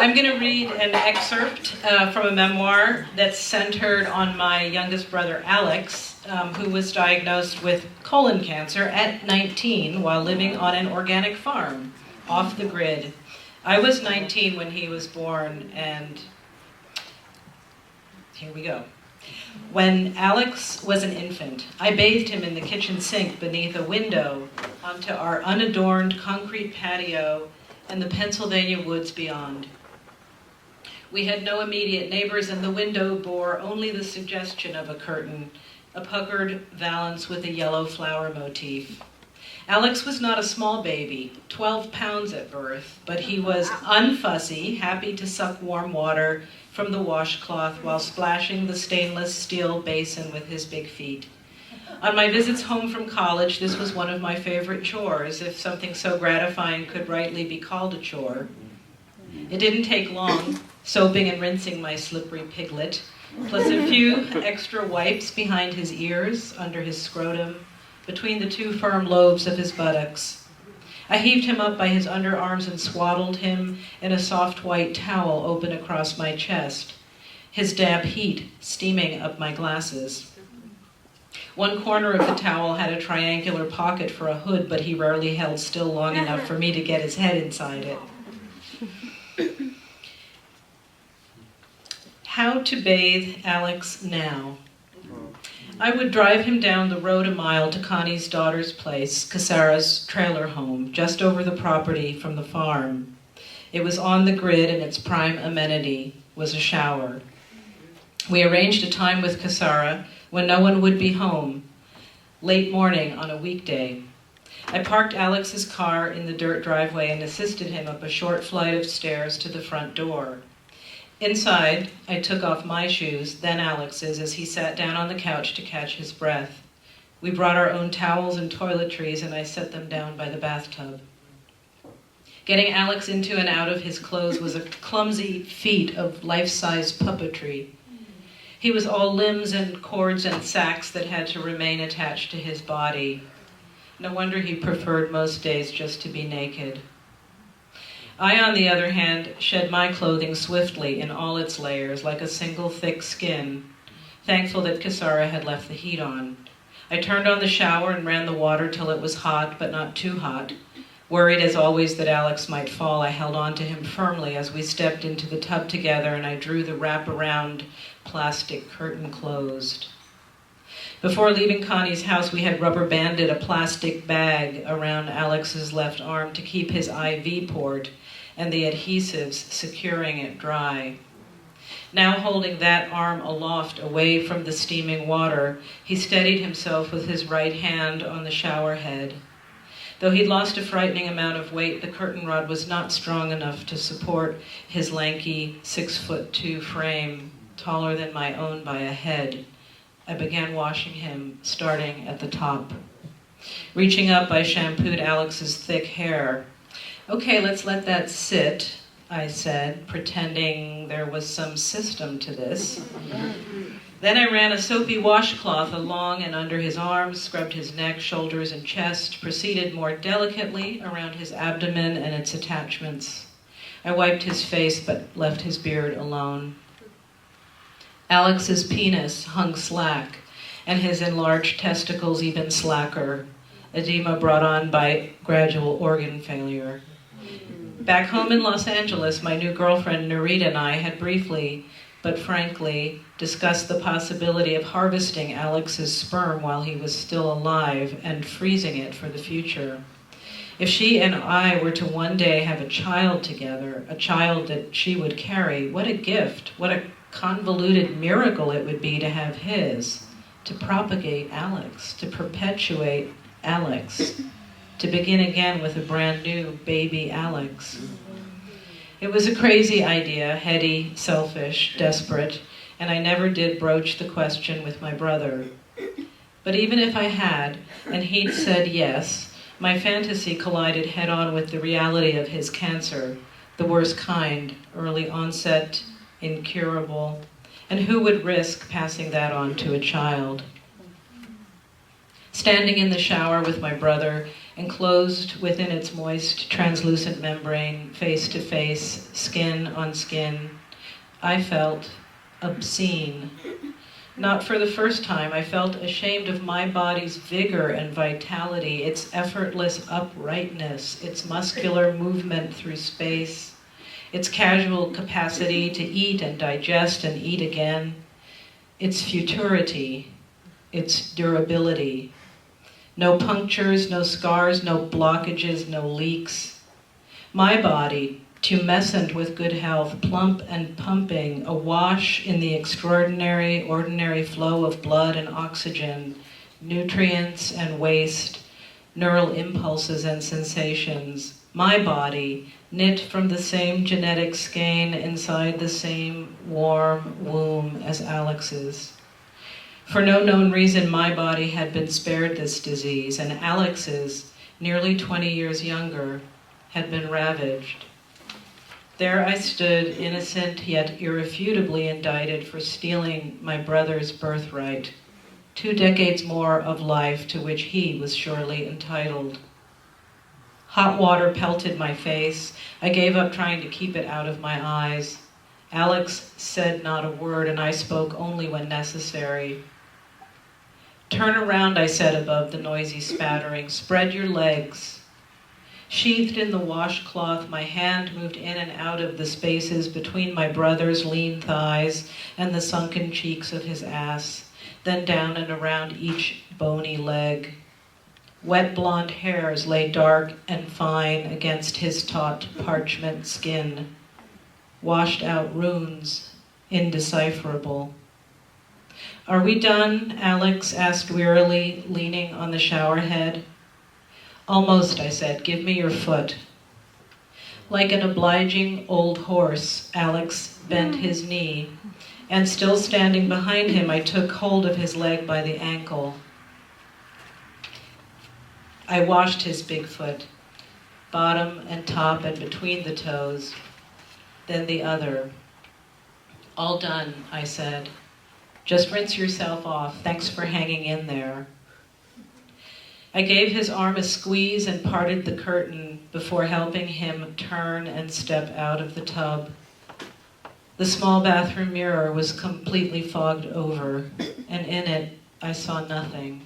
I'm going to read an excerpt from a memoir that's centered on my youngest brother, Alex, who was diagnosed with colon cancer at 19 while living on an organic farm, off the grid. I was 19 when he was born, and here we go. When Alex was an infant, I bathed him in the kitchen sink beneath a window onto our unadorned concrete patio and the Pennsylvania woods beyond. We had no immediate neighbors, and the window bore only the suggestion of a curtain, a puckered valance with a yellow flower motif. Alex was not a small baby, 12 pounds at birth, but he was unfussy, happy to suck warm water from the washcloth while splashing the stainless steel basin with his big feet. On my visits home from college, this was one of my favorite chores, if something so gratifying could rightly be called a chore. It didn't take long, soaping and rinsing my slippery piglet, plus a few extra wipes behind his ears, under his scrotum, between the two firm lobes of his buttocks. I heaved him up by his underarms and swaddled him in a soft white towel open across my chest, his damp heat steaming up my glasses. One corner of the towel had a triangular pocket for a hood, but he rarely held still long enough for me to get his head inside it. How to bathe Alex now. I would drive him down the road a mile to Connie's daughter's place, Casara's trailer home, just over the property from the farm. It was on the grid, and its prime amenity was a shower. We arranged a time with Casara when no one would be home, late morning on a weekday. I parked Alex's car in the dirt driveway and assisted him up a short flight of stairs to the front door. Inside, I took off my shoes, then Alex's, as he sat down on the couch to catch his breath. We brought our own towels and toiletries, and I set them down by the bathtub. Getting Alex into and out of his clothes was a clumsy feat of life-size puppetry. He was all limbs and cords and sacks that had to remain attached to his body. No wonder he preferred most days just to be naked. I, on the other hand, shed my clothing swiftly in all its layers, like a single thick skin, thankful that Casara had left the heat on. I turned on the shower and ran the water till it was hot, but not too hot. Worried as always that Alex might fall, I held on to him firmly as we stepped into the tub together, and I drew the wraparound plastic curtain closed. Before leaving Connie's house, we had rubber banded a plastic bag around Alex's left arm to keep his IV port and the adhesives securing it dry. Now holding that arm aloft away from the steaming water, he steadied himself with his right hand on the shower head. Though he'd lost a frightening amount of weight, the curtain rod was not strong enough to support his lanky 6'2" frame, taller than my own by a head. I began washing him, starting at the top. Reaching up, I shampooed Alex's thick hair. "Okay, let's let that sit," I said, pretending there was some system to this. Then I ran a soapy washcloth along and under his arms, scrubbed his neck, shoulders, and chest, proceeded more delicately around his abdomen and its attachments. I wiped his face, but left his beard alone. Alex's penis hung slack, and his enlarged testicles even slacker, edema brought on by gradual organ failure. Back home in Los Angeles, my new girlfriend Narita and I had briefly, but frankly, discussed the possibility of harvesting Alex's sperm while he was still alive and freezing it for the future. If she and I were to one day have a child together, a child that she would carry, what a gift, what a convoluted miracle it would be to have his, to propagate Alex, to perpetuate Alex, to begin again with a brand new baby Alex. It was a crazy idea, heady, selfish, desperate, and I never did broach the question with my brother. But even if I had, and he'd said yes, my fantasy collided head-on with the reality of his cancer, the worst kind, early onset, incurable, and who would risk passing that on to a child? Standing in the shower with my brother, enclosed within its moist, translucent membrane, face to face, skin on skin, I felt obscene. Not for the first time, I felt ashamed of my body's vigor and vitality, its effortless uprightness, its muscular movement through space, its casual capacity to eat and digest and eat again, its futurity, its durability. No punctures, no scars, no blockages, no leaks. My body, tumescent with good health, plump and pumping, awash in the extraordinary, ordinary flow of blood and oxygen, nutrients and waste, neural impulses and sensations. My body, knit from the same genetic skein inside the same warm womb as Alex's. For no known reason, my body had been spared this disease, and Alex's, nearly 20 years younger, had been ravaged. There I stood, innocent yet irrefutably indicted for stealing my brother's birthright, 2 decades more of life to which he was surely entitled. Hot water pelted my face. I gave up trying to keep it out of my eyes. Alex said not a word, and I spoke only when necessary. Turn around, I said above the noisy spattering. Spread your legs. Sheathed in the washcloth, my hand moved in and out of the spaces between my brother's lean thighs and the sunken cheeks of his ass, then down and around each bony leg. Wet blonde hairs lay dark and fine against his taut parchment skin. Washed out runes, indecipherable. Are we done? Alex asked wearily, leaning on the shower head. Almost, I said. Give me your foot. Like an obliging old horse, Alex bent his knee, and still standing behind him, I took hold of his leg by the ankle. I washed his big foot, bottom and top and between the toes, then the other. All done, I said. Just rinse yourself off. Thanks for hanging in there. I gave his arm a squeeze and parted the curtain before helping him turn and step out of the tub. The small bathroom mirror was completely fogged over, and in it I saw nothing.